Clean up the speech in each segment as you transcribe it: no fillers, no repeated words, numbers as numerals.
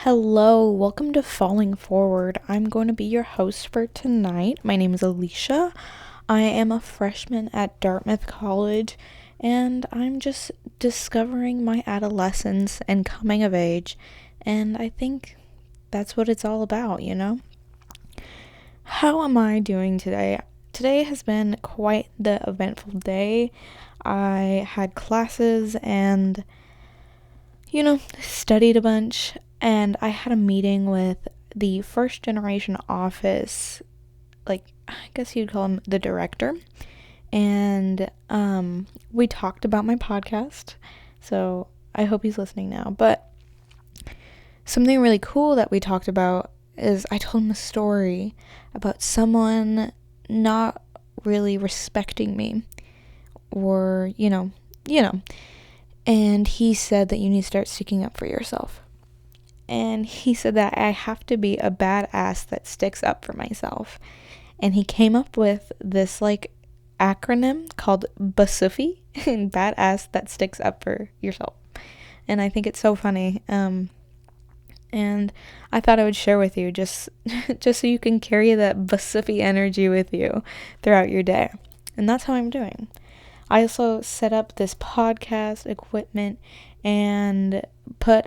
Hello, welcome to Falling Forward. I'm going to be your host for tonight. My name is Alicia. I am a freshman at Dartmouth College, and I'm just discovering my adolescence and coming of age, and I think that's what it's all about, you know? How am I doing today? Today has been quite the eventful day. I had classes and studied a bunch, and I had a meeting with the first generation office, like, I guess you'd call him the director, and we talked about my podcast, so I hope he's listening now. But something really cool that we talked about is I told him a story about someone not really respecting me, or, and he said that you need to start sticking up for yourself. And he said that I have to be a badass that sticks up for myself. And he came up with this acronym called BASUFI, and badass that sticks up for yourself. And I think it's so funny. And I thought I would share with you just so you can carry that BASUFI energy with you throughout your day. And that's how I'm doing. I also set up this podcast equipment and put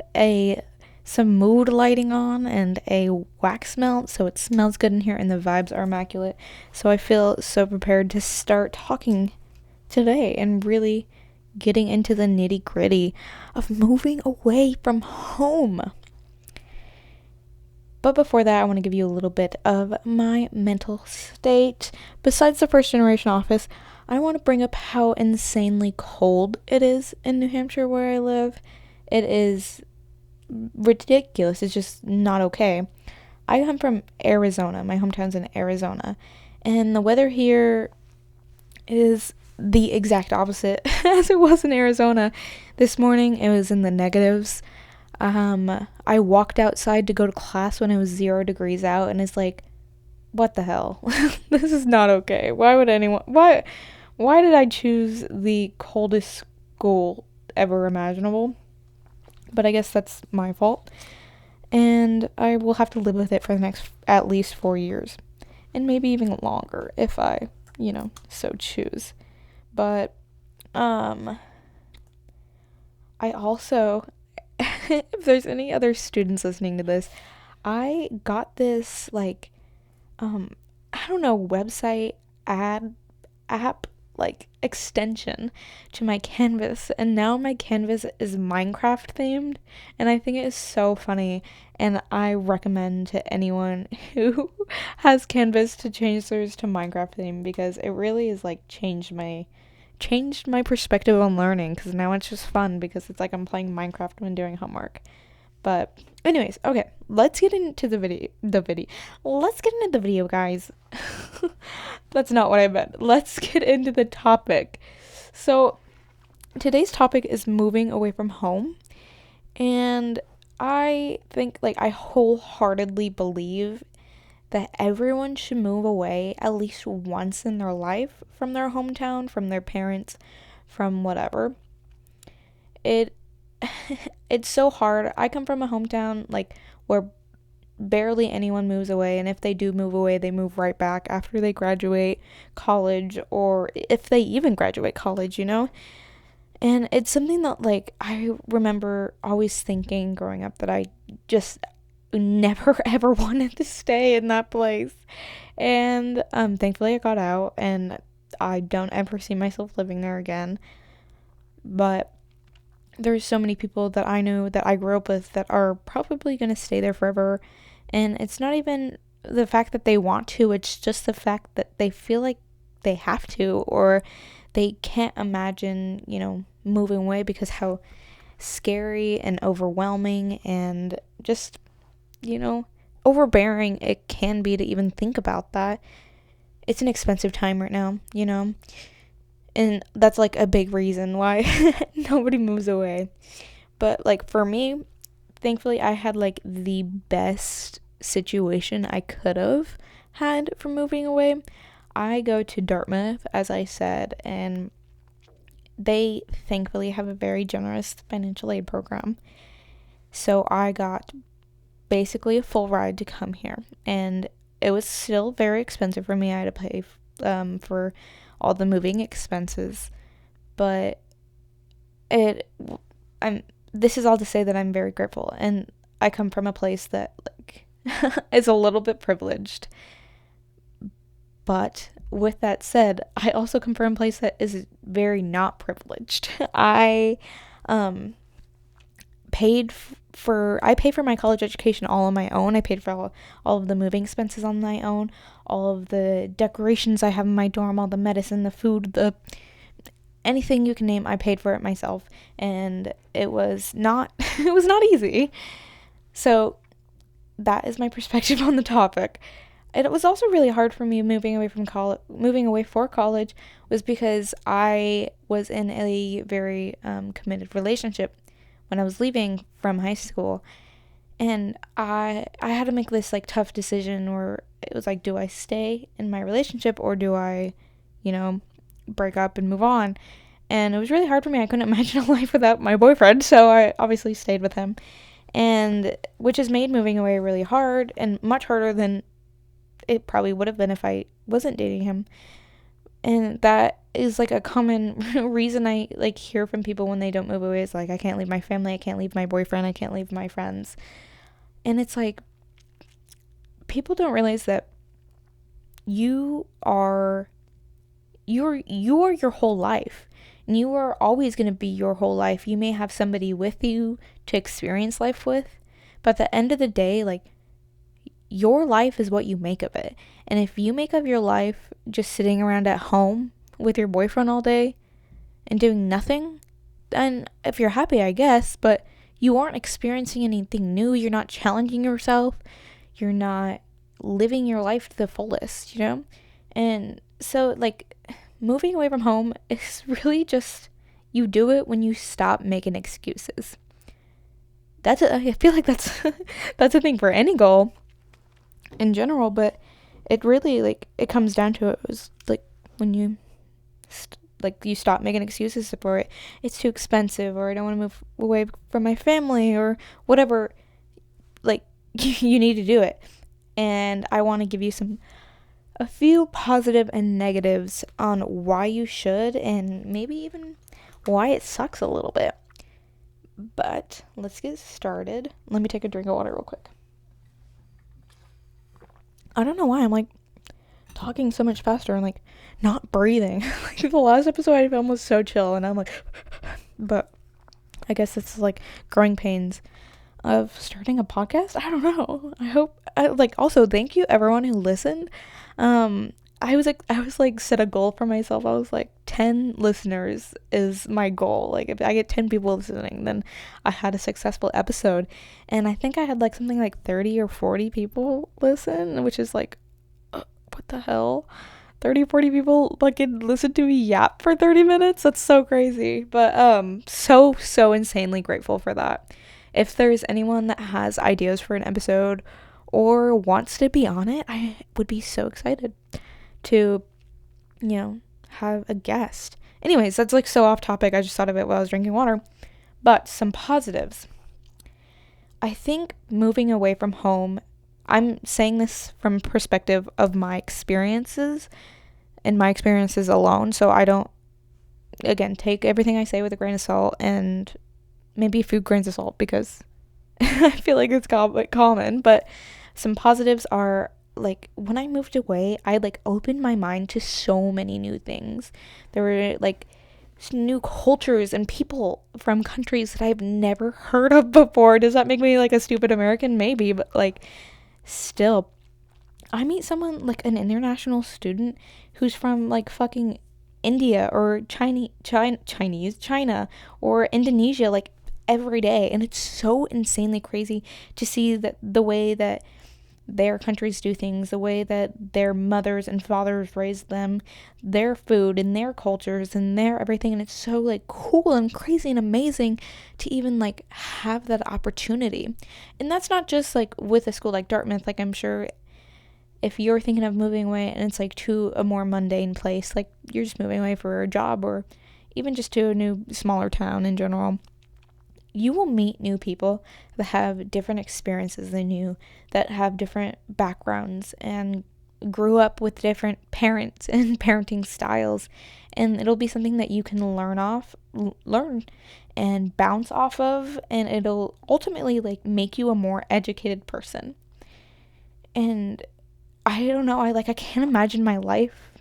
some mood lighting on and a wax melt, so it smells good in here and the vibes are immaculate. So I feel so prepared to start talking today and really getting into the nitty gritty of moving away from home. But before that, I want to give you a little bit of my mental state. Besides the first generation office, I want to bring up how insanely cold it is in New Hampshire where I live. It is ridiculous. It's just not okay. I come from Arizona. My hometown's in Arizona. And the weather here is the exact opposite as it was in Arizona. This morning, it was in the negatives. I walked outside to go to class when it was 0 degrees out, and it's like, what the hell? This is not okay. Why did I choose the coldest school ever imaginable? But I guess that's my fault. And I will have to live with it for the next at least 4 years. And maybe even longer if I, so choose. But, I also, if there's any other students listening to this, I got this, website app, extension to my canvas, and now my canvas is Minecraft themed, and I think it is so funny, and I recommend to anyone who has canvas to change theirs to Minecraft theme, because it really is changed my perspective on learning, because now it's just fun because it's like I'm playing Minecraft when doing homework. But anyways, okay, let's get into the video. Let's get into the video, guys. That's not what I meant. Let's get into the topic. So today's topic is moving away from home. And I think, I wholeheartedly believe that everyone should move away at least once in their life from their hometown, from their parents, from whatever. It's so hard. I come from a hometown where barely anyone moves away, and if they do move away, they move right back after they graduate college, or if they even graduate college, And it's something that I remember always thinking growing up, that I just never ever wanted to stay in that place. And thankfully I got out, and I don't ever see myself living there again. But there's so many people that I know that I grew up with that are probably going to stay there forever. And it's not even the fact that they want to, it's just the fact that they feel like they have to, or they can't imagine, moving away, because how scary and overwhelming and just, overbearing it can be to even think about that. It's an expensive time right now, And that's a big reason why nobody moves away. But for me, thankfully I had the best situation I could have had for moving away. I go to Dartmouth, as I said, and they thankfully have a very generous financial aid program. So I got basically a full ride to come here, and it was still very expensive for me. I had to pay for all the moving expenses, but it I'm this is all to say that I'm very grateful, and I come from a place that like is a little bit privileged. But with that said, I also come from a place that is very not privileged. I um I paid for my college education all on my own. I paid for all of the moving expenses on my own, all of the decorations I have in my dorm, all the medicine, the food, the anything you can name, I paid for it myself, and it was not it was not easy. So that is my perspective on the topic. And it was also really hard for me moving away for college, was because I was in a very committed relationship when I was leaving from high school, and I had to make this like tough decision where it was like, do I stay in my relationship or do I, break up and move on? And it was really hard for me. I couldn't imagine a life without my boyfriend, so I obviously stayed with him, and which has made moving away really hard, and much harder than it probably would have been if I wasn't dating him. And that is like a common reason I like hear from people when they don't move away, is like, I can't leave my family, I can't leave my boyfriend, I can't leave my friends. And it's like, people don't realize that you are your whole life, and you are always going to be your whole life. You may have somebody with you to experience life with, but at the end of the day, like, your life is what you make of it. And if you make of your life just sitting around at home with your boyfriend all day and doing nothing, then if you're happy, I guess, but you aren't experiencing anything new. You're not challenging yourself. You're not living your life to the fullest, And so, like, moving away from home is really just, you do it when you stop making excuses. I feel like that's that's a thing for any goal in general, but it really, like, it comes down to it was like when you you stop making excuses for it. It's too expensive, or I don't want to move away from my family, or whatever. Like, you need to do it. And I want to give you a few positive and negatives on why you should, and maybe even why it sucks a little bit. But let's get started. Let me take a drink of water real quick. I don't know why I'm like talking so much faster and like not breathing. Like, the last episode I filmed was so chill, and I'm like, but I guess it's like growing pains of starting a podcast. I don't know. Also, thank you everyone who listened. I was like set a goal for myself. I was like, 10 listeners is my goal. Like, if I get 10 people listening, then I had a successful episode. And I think I had like something like 30 or 40 people listen, which is like, what the hell? 30, 40 people like listen to me yap for 30 minutes? That's so crazy. But so insanely grateful for that. If there's anyone that has ideas for an episode or wants to be on it, I would be so excited to, have a guest. Anyways, that's like so off topic. I just thought of it while I was drinking water. But some positives. I think moving away from home, I'm saying this from perspective of my experiences and my experiences alone. So I don't, again, take everything I say with a grain of salt, and maybe a few grains of salt, because I feel like it's common. But some positives are, like, when I moved away, I like opened my mind to so many new things. There were like new cultures and people from countries that I've never heard of before. Does that make me like a stupid American? Maybe, but like, still, I meet someone like an international student who's from like fucking India or China or Indonesia, like, every day. And it's so insanely crazy to see that the way that their countries do things, the way that their mothers and fathers raised them, their food and their cultures and their everything. And it's so like cool and crazy and amazing to even like have that opportunity. And that's not just like with a school like Dartmouth. Like, I'm sure if you're thinking of moving away and it's like to a more mundane place, like you're just moving away for a job or even just to a new smaller town in general, you will meet new people that have different experiences than you, that have different backgrounds and grew up with different parents and parenting styles, and it'll be something that you can learn and bounce off of, and it'll ultimately like make you a more educated person. And I don't know, I can't imagine my life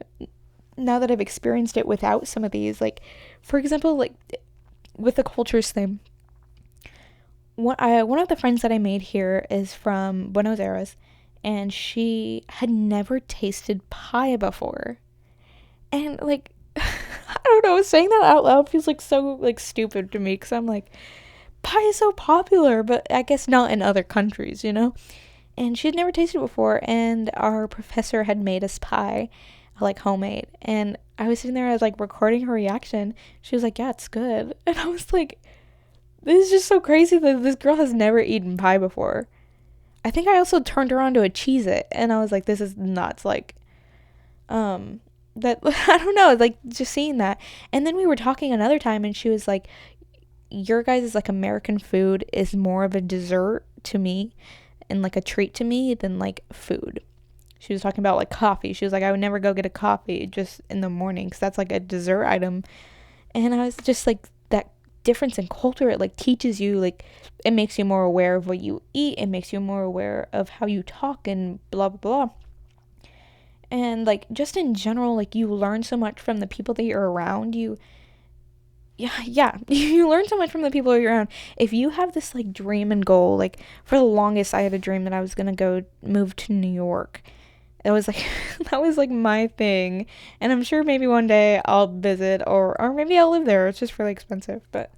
now that I've experienced it without some of these. Like, for example, like with the cultures thing, one of the friends that I made here is from Buenos Aires, and she had never tasted pie before. And like, I don't know, saying that out loud feels like so like stupid to me, because I'm like, pie is so popular, but I guess not in other countries, you know? And she had never tasted it before, and our professor had made us pie, like homemade. And I was sitting there, I was like recording her reaction. She was like, yeah, it's good. And I was like, this is just so crazy that this girl has never eaten pie before. I think I also turned her on to a Cheez-It, and I was like, this is nuts. Like, that, I don't know, like, just seeing that. And then we were talking another time, and she was like, your guys' like American food is more of a dessert to me and like a treat to me than like food. She was talking about like coffee. She was like, I would never go get a coffee just in the morning because that's like a dessert item. And I was just like, that difference in culture, it like teaches you, like, it makes you more aware of what you eat. It makes you more aware of how you talk and blah, blah, blah. And like, just in general, like, you learn so much from the people that you're around. Yeah, you learn so much from the people you're around. If you have this like dream and goal, like for the longest I had a dream that I was gonna go move to New York. It was like that was like my thing, and I'm sure maybe one day I'll visit, or maybe I'll live there. It's just really expensive, but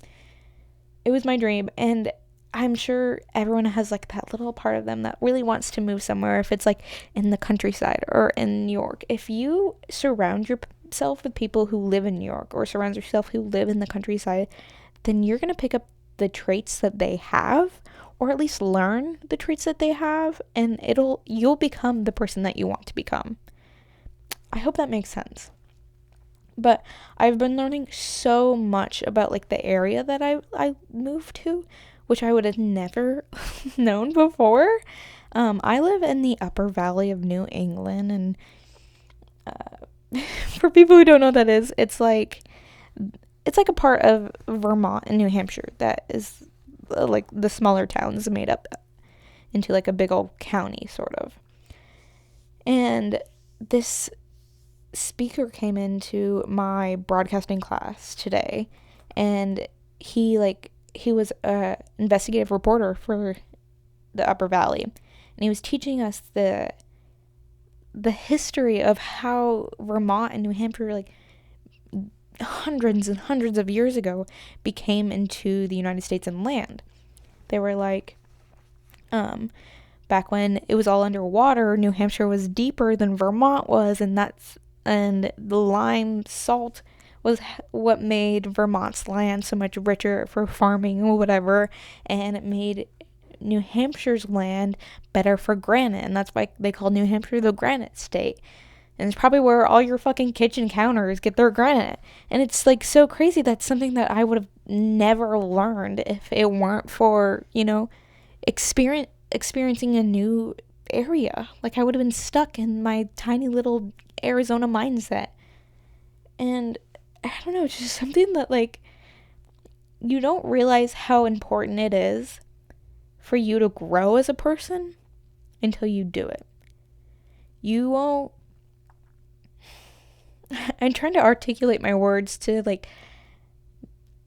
it was my dream. And I'm sure everyone has like that little part of them that really wants to move somewhere, if it's like in the countryside or in New York. If you surround yourself with people who live in New York, or surround yourself who live in the countryside, then you're going to pick up the traits that they have, or at least learn the traits that they have, and you'll become the person that you want to become. I hope that makes sense. But I've been learning so much about like the area that I moved to, which I would have never known before. I live in the upper valley of New England, and for people who don't know what that is, it's like a part of Vermont and New Hampshire that is like the smaller towns made up into like a big old county, sort of. And this speaker came into my broadcasting class today, and he was a investigative reporter for the Upper Valley, and he was teaching us the history of how Vermont and New Hampshire, like hundreds and hundreds of years ago, became into the United States and land. They were like, back when it was all underwater, New Hampshire was deeper than Vermont was, and the lime salt was what made Vermont's land so much richer for farming or whatever, and it made New Hampshire's land better for granite, and that's why they call New Hampshire the granite state. And it's probably where all your fucking kitchen counters get their granite. And it's like so crazy. That's something that I would have never learned if it weren't for, experiencing a new area. Like, I would have been stuck in my tiny little Arizona mindset. And I don't know, it's just something that, like, you don't realize how important it is for you to grow as a person until you do it. You won't. I'm trying to articulate my words to, like,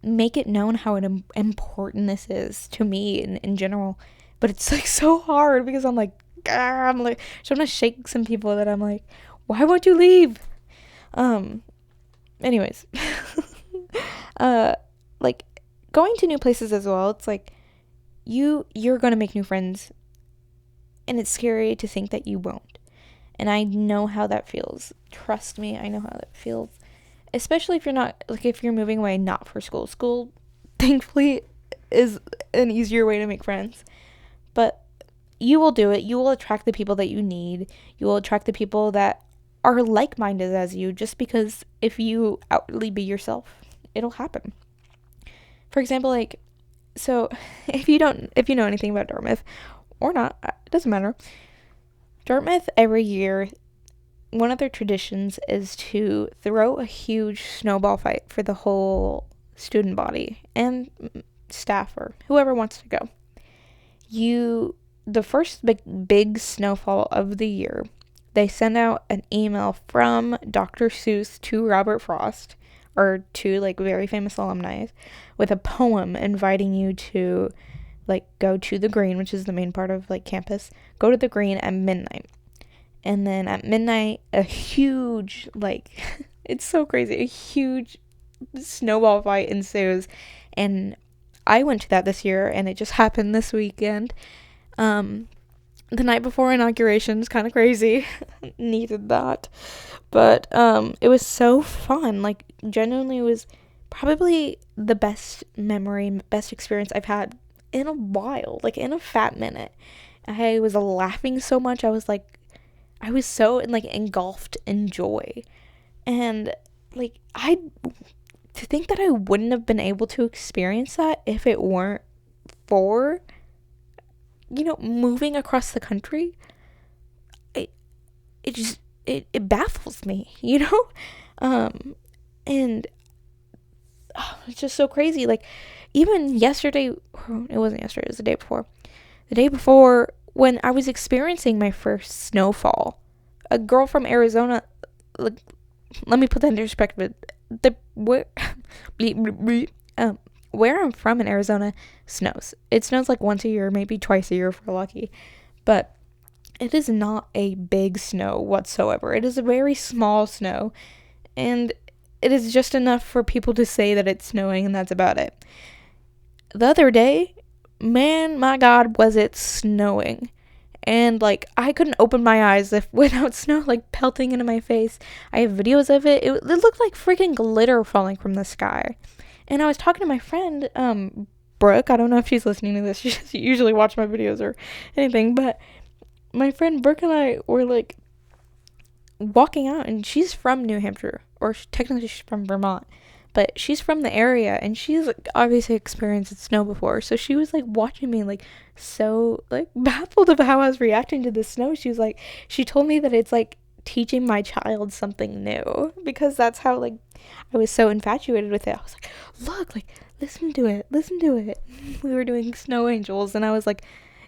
make it known how important this is to me in general. But it's, like, so hard because I'm like, so I'm gonna shake some people that I'm like, why won't you leave? Anyways. Like, going to new places as well, it's like, you're gonna make new friends, and it's scary to think that you won't. And I know how that feels. Trust me, I know how that feels. Especially if you're moving away not for school. School, thankfully, is an easier way to make friends. But you will do it. You will attract the people that you need. You will attract the people that are like-minded as you, just because if you outwardly be yourself, it'll happen. For example, like, So, if you know anything about Dartmouth or not, it doesn't matter. Dartmouth every year, one of their traditions is to throw a huge snowball fight for the whole student body and staff or whoever wants to go. The first big snowfall of the year, they send out an email from Dr. Seuss to Robert Frost, or to like very famous alumni, with a poem inviting you to like go to the green, which is the main part of like campus. Go to the green at midnight. And then at midnight, a huge, like, it's so crazy, a huge snowball fight ensues. And I went to that this year, and it just happened this weekend. The night before inauguration is kind of crazy. Needed that. But it was so fun. Like, genuinely, it was probably the best memory, best experience I've had in a while, like in a fat minute. I was laughing so much. I was so like engulfed in joy. And like to think that I wouldn't have been able to experience that if it weren't for moving across the country. It baffles me, and it's just so crazy. Like, even yesterday, it wasn't yesterday, it was the day before. The day before, when I was experiencing my first snowfall, a girl from Arizona, like, let me put that into perspective. Where I'm from in Arizona snows. It snows like once a year, maybe twice a year if we're lucky. But it is not a big snow whatsoever. It is a very small snow. And it is just enough for people to say that it's snowing, and that's about it. The other day, man, my God, was it snowing. And like, I couldn't open my eyes without snow like pelting into my face. I have videos of it. It looked like freaking glitter falling from the sky. And I was talking to my friend, Brooke. I don't know if she's listening to this. She doesn't usually watch my videos or anything, but my friend Brooke and I were like walking out, and she's from New Hampshire, or technically she's from Vermont, but she's from the area, and she's like obviously experienced snow before. So she was like watching me like so like baffled of how I was reacting to the snow. She told me that it's like teaching my child something new, because that's how like I was so infatuated with it. I was like, look, like listen to it. We were doing snow angels, and I was like,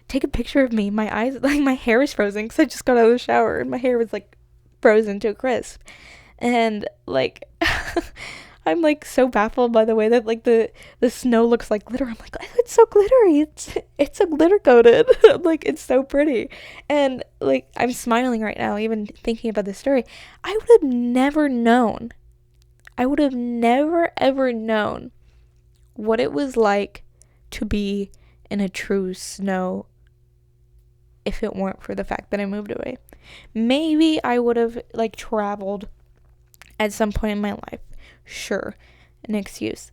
take a picture of me. My eyes, like my hair is frozen because I just got out of the shower, and my hair was like frozen to a crisp. And like I'm like so baffled by the way that like the snow looks like glitter. I'm like, oh, it's so glittery. It's so glitter coated. Like, it's so pretty. And like, I'm smiling right now even thinking about this story. I would have never known. I would have never ever known what it was like to be in a true snow if it weren't for the fact that I moved away. Maybe I would have like traveled at some point in my life. Sure, an excuse.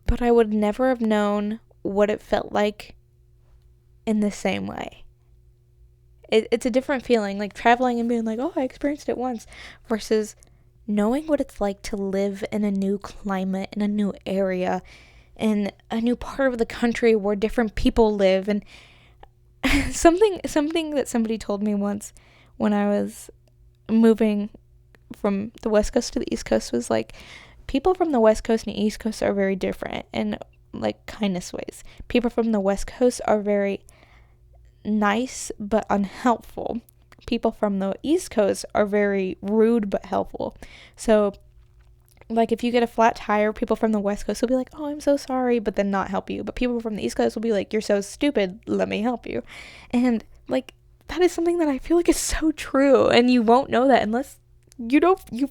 But I would never have known what it felt like in the same way. It's a different feeling, like traveling and being like, oh, I experienced it once, versus knowing what it's like to live in a new climate, in a new area, in a new part of the country where different people live. And something that somebody told me once when I was moving from the West Coast to the East Coast was like, people from the West Coast and the East Coast are very different in like kindness ways. People from the West Coast are very nice but unhelpful. People from the East Coast are very rude but helpful. So like, if you get a flat tire, people from the West Coast will be like, oh, I'm so sorry, but then not help you. But people from the East Coast will be like, you're so stupid, let me help you. And like, that is something that I feel like is so true, and you won't know that unless you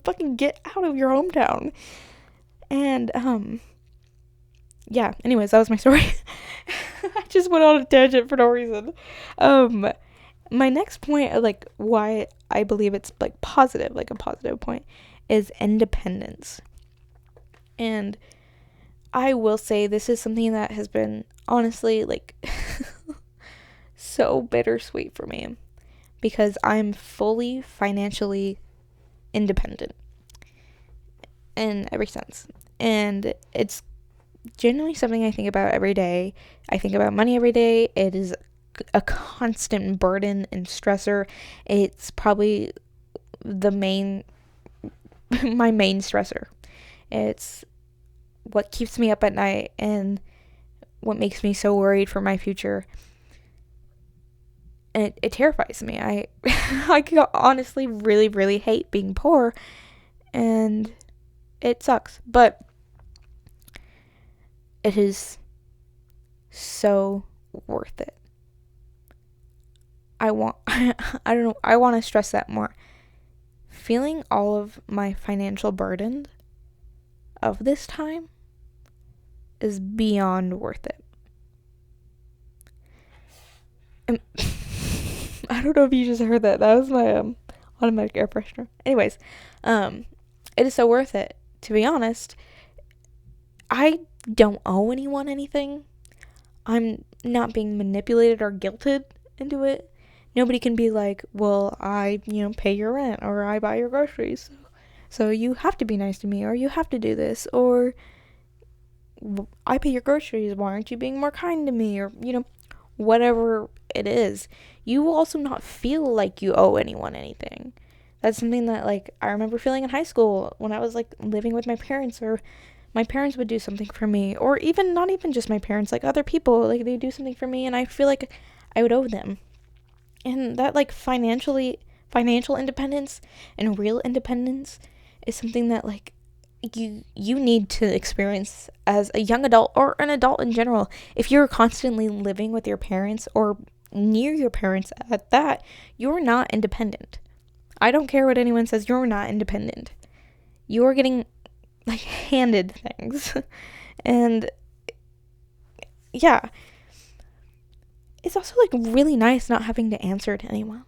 fucking get out of your hometown. And yeah, anyways, that was my story. I just went on a tangent for no reason. My next point, like why I believe it's like positive, like a positive point, is independence. And I will say this is something that has been honestly like so bittersweet for me, because I'm fully financially independent in every sense. And it's genuinely something I think about every day. I think about money every day. It is a constant burden and stressor. It's probably the main my main stressor. It's what keeps me up at night and what makes me so worried for my future. And it terrifies me. I honestly really, really hate being poor, and it sucks. But it is so worth it. I don't know, I want to stress that more. Feeling all of my financial burden of this time is beyond worth it. And I don't know if you just heard that. That was my automatic air freshener. Anyways, it is so worth it. To be honest, I don't owe anyone anything. I'm not being manipulated or guilted into it. Nobody can be like, well, I, pay your rent or I buy your groceries. So you have to be nice to me or you have to do this or I pay your groceries. Why aren't you being more kind to me? Or, whatever it is. You will also not feel like you owe anyone anything. That's something that, like, I remember feeling in high school when I was, like, living with my parents, or my parents would do something for me, or even not even just my parents, like, other people, like, they do something for me, and I feel like I would owe them. And that, like, financial independence and real independence is something that, like, you need to experience as a young adult or an adult in general. If you're constantly living with your parents or near your parents at that, you're not independent. I don't care what anyone says, you're not independent. You're getting, like, handed things. And yeah, it's also, like, really nice not having to answer to anyone.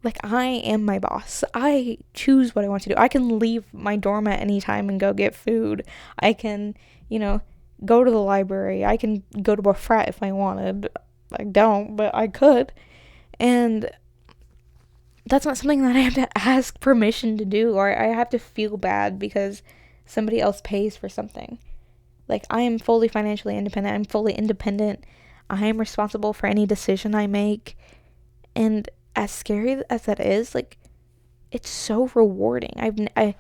Like, I am my boss. I choose what I want to do. I can leave my dorm at any time and go get food. I can, go to the library. I can go to a frat if I wanted. I don't, but I could. And that's not something that I have to ask permission to do, or I have to feel bad because somebody else pays for something. Like, I am fully financially independent. I'm fully independent. I am responsible for any decision I make. And as scary as that is, like, it's so rewarding. I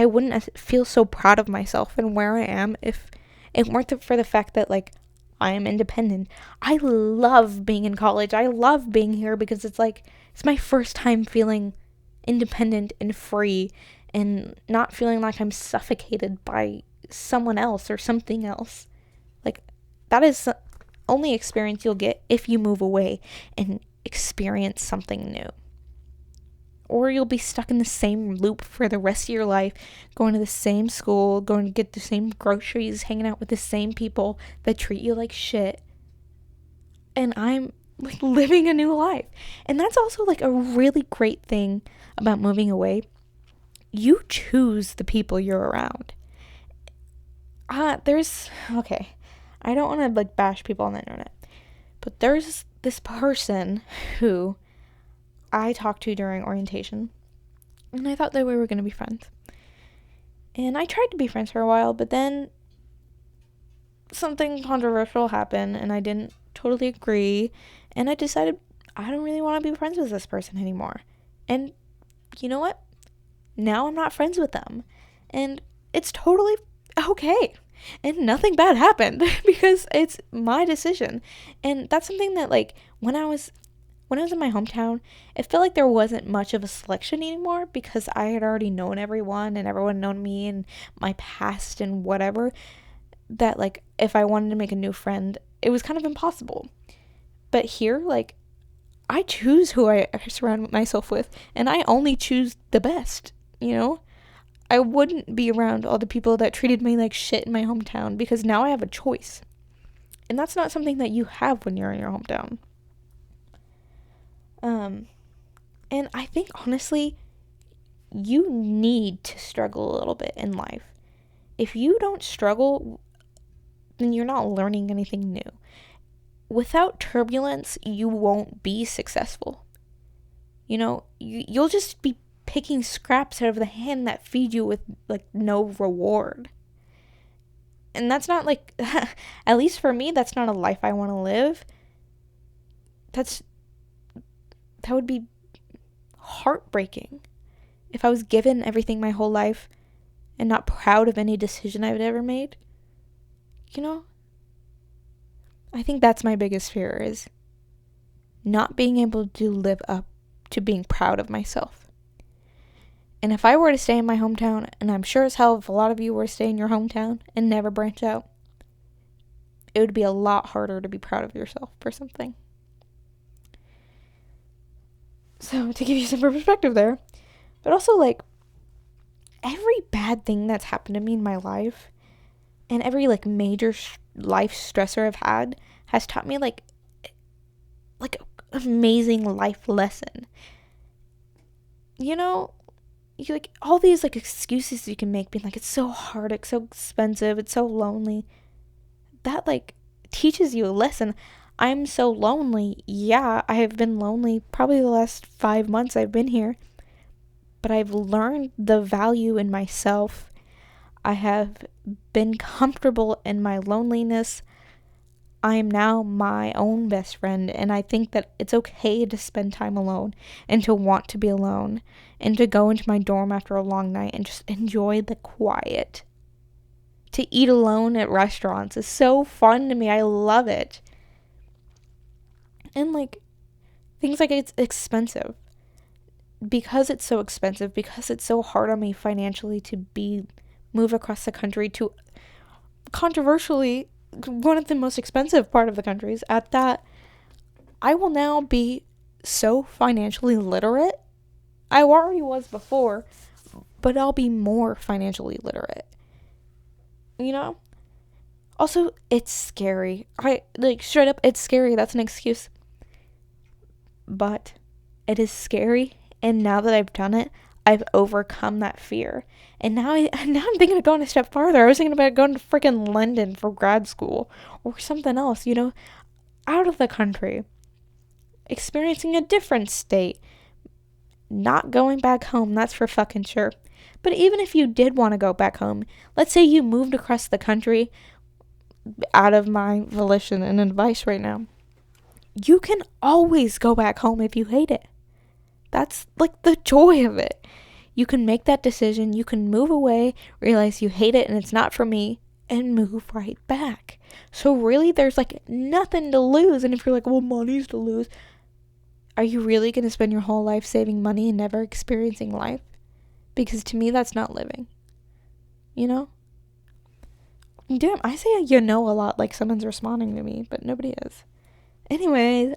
wouldn't feel so proud of myself and where I am if it weren't for the fact that, like, I am independent. I love being in college. I love being here because it's like, it's my first time feeling independent and free and not feeling like I'm suffocated by someone else or something else. Like, that is the only experience you'll get if you move away and experience something new. Or you'll be stuck in the same loop for the rest of your life, going to the same school, going to get the same groceries, hanging out with the same people that treat you like shit. And I'm, like, living a new life. And that's also, like, a really great thing about moving away. You choose the people you're around. Okay, I don't want to, like, bash people on the internet, but there's this person who I talked to during orientation, and I thought that we were going to be friends. And I tried to be friends for a while, but then something controversial happened, and I didn't totally agree, and I decided I don't really want to be friends with this person anymore. And you know what? Now I'm not friends with them. And it's totally okay. And nothing bad happened because it's my decision. And that's something that, like, when I was in my hometown, it felt like there wasn't much of a selection anymore because I had already known everyone and everyone known me and my past and whatever, that, like, if I wanted to make a new friend, it was kind of impossible. But here, like, I choose who I surround myself with, and I only choose the best, I wouldn't be around all the people that treated me like shit in my hometown because now I have a choice. And that's not something that you have when you're in your hometown. And I think, honestly, you need to struggle a little bit in life. If you don't struggle, then you're not learning anything new. Without turbulence, you won't be successful. You'll just be picking scraps out of the hand that feed you with, like, no reward. And that's not like, at least for me, that's not a life I want to live. That would be heartbreaking if I was given everything my whole life and not proud of any decision I've ever made. You know? I think that's my biggest fear, is not being able to live up to being proud of myself. And if I were to stay in my hometown, and I'm sure as hell if a lot of you were to stay in your hometown and never branch out, it would be a lot harder to be proud of yourself for something. So, to give you some perspective there, but also, like, every bad thing that's happened to me in my life, and every, like, major life stressor I've had, has taught me, like amazing life lesson. You know, you, like, all these, like, excuses you can make, being like, it's so hard, it's so expensive, it's so lonely, that, like, teaches you a lesson. I'm so lonely. Yeah, I have been lonely probably the last 5 months I've been here, but I've learned the value in myself. I have been comfortable in my loneliness. I am now my own best friend, and I think that it's okay to spend time alone and to want to be alone and to go into my dorm after a long night and just enjoy the quiet. To eat alone at restaurants is so fun to me. I love it. And, like, things like it's expensive. Because it's so expensive, because it's so hard on me financially to move across the country to, controversially, one of the most expensive part of the countries, at that, I will now be so financially literate. I already was before, but I'll be more financially literate. You know? Also, it's scary. Straight up, it's scary. That's an excuse. But it is scary, and now that I've done it, I've overcome that fear. And now I'm thinking of going a step farther. I was thinking about going to freaking London for grad school or something else, you know, out of the country, experiencing a different state, not going back home, that's for fucking sure. But even if you did want to go back home, let's say you moved across the country out of my volition and advice right now, you can always go back home if you hate it. That's, like, the joy of it. You can make that decision. You can move away, realize you hate it and it's not for me, and move right back. So really, there's, like, nothing to lose. And if you're like, well, money's to lose, are you really going to spend your whole life saving money and never experiencing life? Because to me, that's not living. You know? Damn, I say you know a lot, like someone's responding to me, but nobody is. Anyways,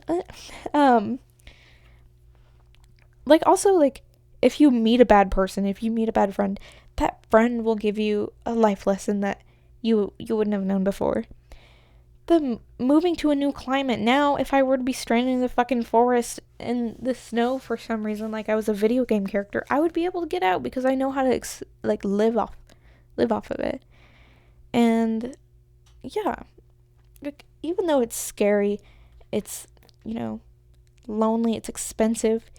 like, also, like, if you meet a bad person, if you meet a bad friend, that friend will give you a life lesson that you wouldn't have known before. The moving to a new climate. Now, if I were to be stranded in the fucking forest in the snow for some reason, like I was a video game character, I would be able to get out because I know how to live off of it. And yeah, like, even though it's scary, it's, you know, lonely, it's expensive,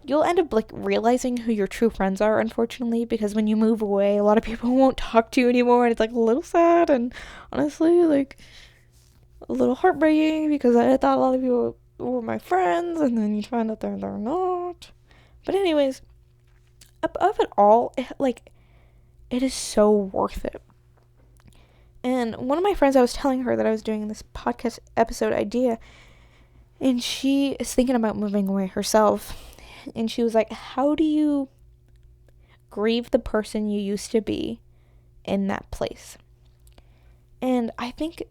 you'll end up, like, realizing who your true friends are, unfortunately, because when you move away, a lot of people won't talk to you anymore, and it's, like, a little sad, and honestly, like, a little heartbreaking, because I thought a lot of people were my friends, and then you find out they're not. But anyways, above it all, it is so worth it. And one of my friends, I was telling her that I was doing this podcast episode idea, and she is thinking about moving away herself. And she was like, how do you grieve the person you used to be in that place? And I think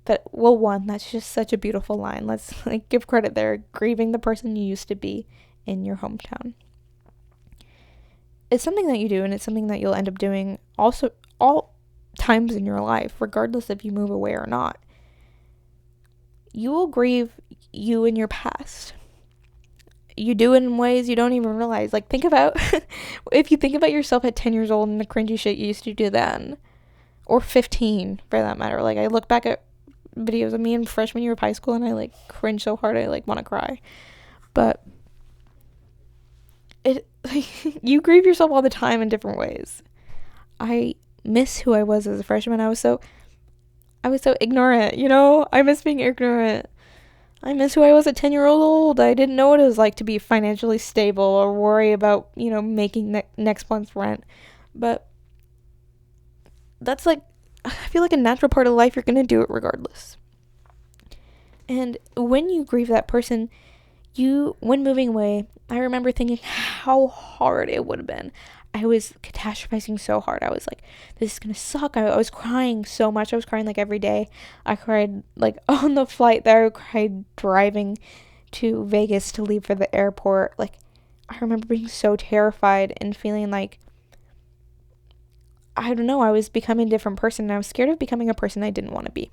that, well, one, that's just such a beautiful line. Let's, like, give credit there. Grieving the person you used to be in your hometown. It's something that you do, and it's something that you'll end up doing also all times in your life, regardless if you move away or not. You will grieve you in your past. You do it in ways you don't even realize. Like, think about, if you think about yourself at 10 years old and the cringy shit you used to do then, or 15 for that matter. Like, I look back at videos of me in freshman year of high school and I, like, cringe so hard I, like, want to cry. But you grieve yourself all the time in different ways. I miss who I was as a freshman. I was so ignorant, you know? I miss being ignorant. I miss who I was at 10-year-old. I didn't know what it was like to be financially stable or worry about, making next month's rent. But that's like, I feel like a natural part of life. You're going to do it regardless. And when you grieve that person, when moving away, I remember thinking how hard it would have been. I was catastrophizing so hard. I was like, this is going to suck. I was crying so much. I was crying like every day. I cried like on the flight there. I cried driving to Vegas to leave for the airport. Like, I remember being so terrified and feeling like, I don't know, I was becoming a different person. And I was scared of becoming a person I didn't want to be.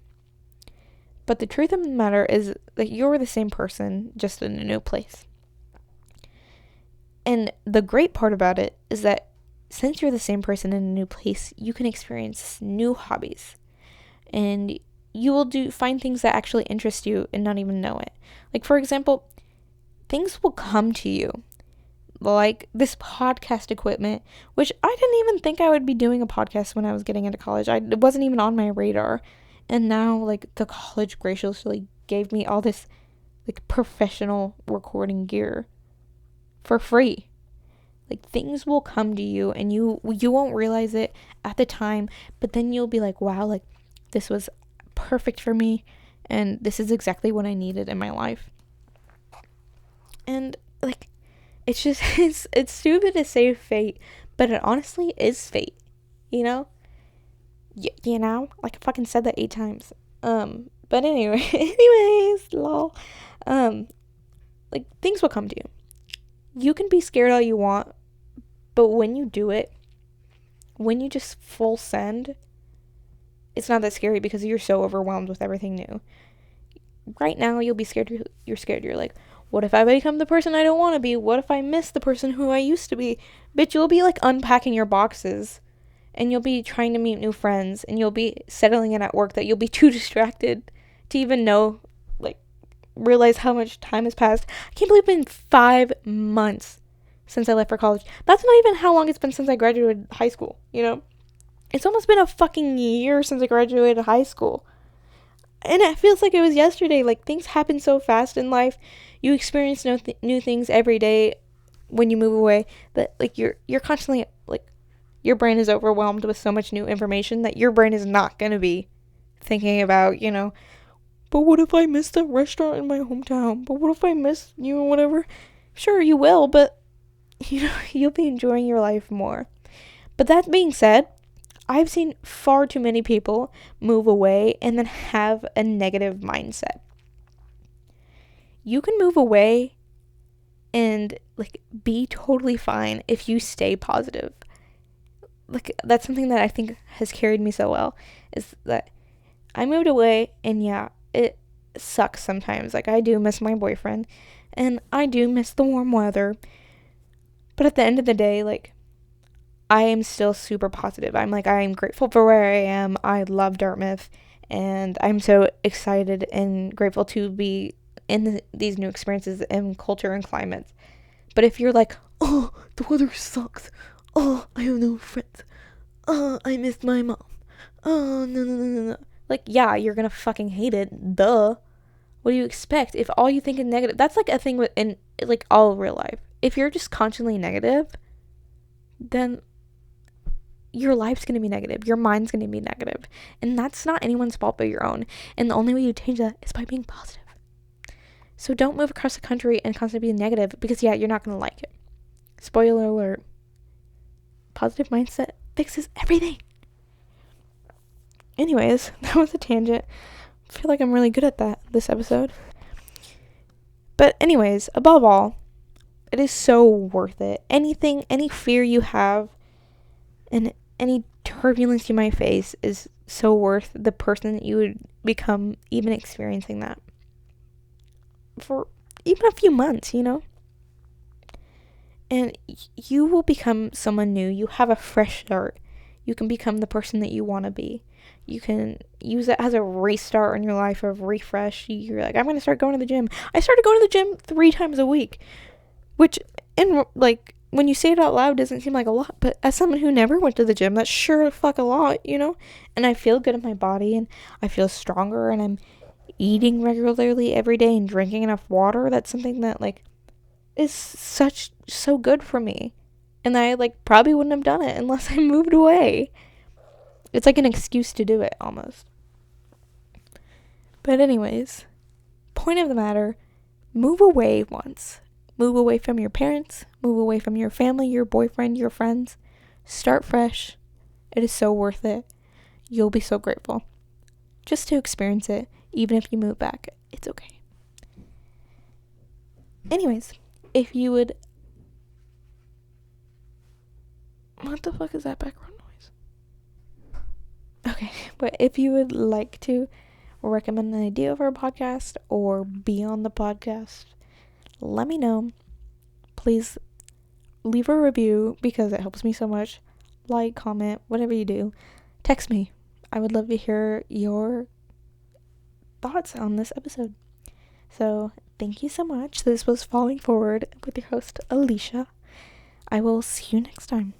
But the truth of the matter is that you're the same person, just in a new place. And the great part about it is that since you're the same person in a new place, you can experience new hobbies. And you will find things that actually interest you and not even know it. Like, for example, things will come to you. Like this podcast equipment, which I didn't even think I would be doing a podcast when I was getting into college. It wasn't even on my radar. And now, like, the college graciously gave me all this, like, professional recording gear for free. Like, things will come to you, and you won't realize it at the time, but then you'll be like, wow, like, this was perfect for me, and this is exactly what I needed in my life. And, like, it's just, it's stupid to say fate, but it honestly is fate, you know? You know, like I fucking said that 8 times. But anyways, lol. Like, things will come to you. You can be scared all you want, but when you do it, when you just full send, it's not that scary because you're so overwhelmed with everything new. Right now, you'll be scared. You're scared. You're like, what if I become the person I don't want to be? What if I miss the person who I used to be? Bitch, you'll be like unpacking your boxes. And you'll be trying to meet new friends, and you'll be settling in at work that you'll be too distracted to even realize how much time has passed. I can't believe it's been 5 months since I left for college. That's not even how long it's been since I graduated high school, you know? It's almost been a fucking year since I graduated high school. And it feels like it was yesterday. Like, things happen so fast in life. You experience new things every day when you move away that, like, you're constantly, like, your brain is overwhelmed with so much new information that your brain is not going to be thinking about, but what if I miss the restaurant in my hometown? But what if I miss, whatever? Sure, you will, but, you'll be enjoying your life more. But that being said, I've seen far too many people move away and then have a negative mindset. You can move away and, like, be totally fine if you stay positive. Like, that's something that I think has carried me so well, is that I moved away, and yeah, it sucks sometimes. Like, I do miss my boyfriend, and I do miss the warm weather, but at the end of the day, like, I am still super positive. I'm grateful for where I am. I love Dartmouth, and I'm so excited and grateful to be in these new experiences and culture and climates. But if you're like, oh, the weather sucks, oh, I have no friends, oh, I missed my mom, oh, no. Like, yeah, you're gonna fucking hate it, duh. What do you expect? If all you think is negative, that's like a thing in, like, all real life. If you're just constantly negative, then your life's gonna be negative, your mind's gonna be negative, and that's not anyone's fault but your own, and the only way you change that is by being positive. So don't move across the country and constantly be negative, because yeah, you're not gonna like it. Spoiler alert. Positive mindset fixes everything. Anyways, that was a tangent. I feel like I'm really good at that this episode. But anyways, above all, it is so worth it. Any fear you have and any turbulence you might face is so worth the person that you would become even experiencing that. For even a few months, And you will become someone new. You have a fresh start. You can become the person that you want to be. You can use it as a restart in your life, of refresh. You're like, I'm going to start going to the gym. I started going to the gym 3 times a week, which, in, like, when you say it out loud, it doesn't seem like a lot, but as someone who never went to the gym, that's sure fuck a lot, you know? And I feel good in my body, and I feel stronger, and I'm eating regularly every day and drinking enough water. That's something that, like, is so good for me. And I, like, probably wouldn't have done it unless I moved away. It's like an excuse to do it, almost. But anyways, point of the matter, move away once. Move away from your parents. Move away from your family, your boyfriend, your friends. Start fresh. It is so worth it. You'll be so grateful. Just to experience it, even if you move back. It's okay. Anyways, if you would... What the fuck is that background noise? Okay, but if you would like to recommend an idea for a podcast or be on the podcast, let me know. Please leave a review because it helps me so much. Like, comment, whatever you do. Text me. I would love to hear your thoughts on this episode. So, thank you so much. This was Falling Forward with your host, Alicia. I will see you next time.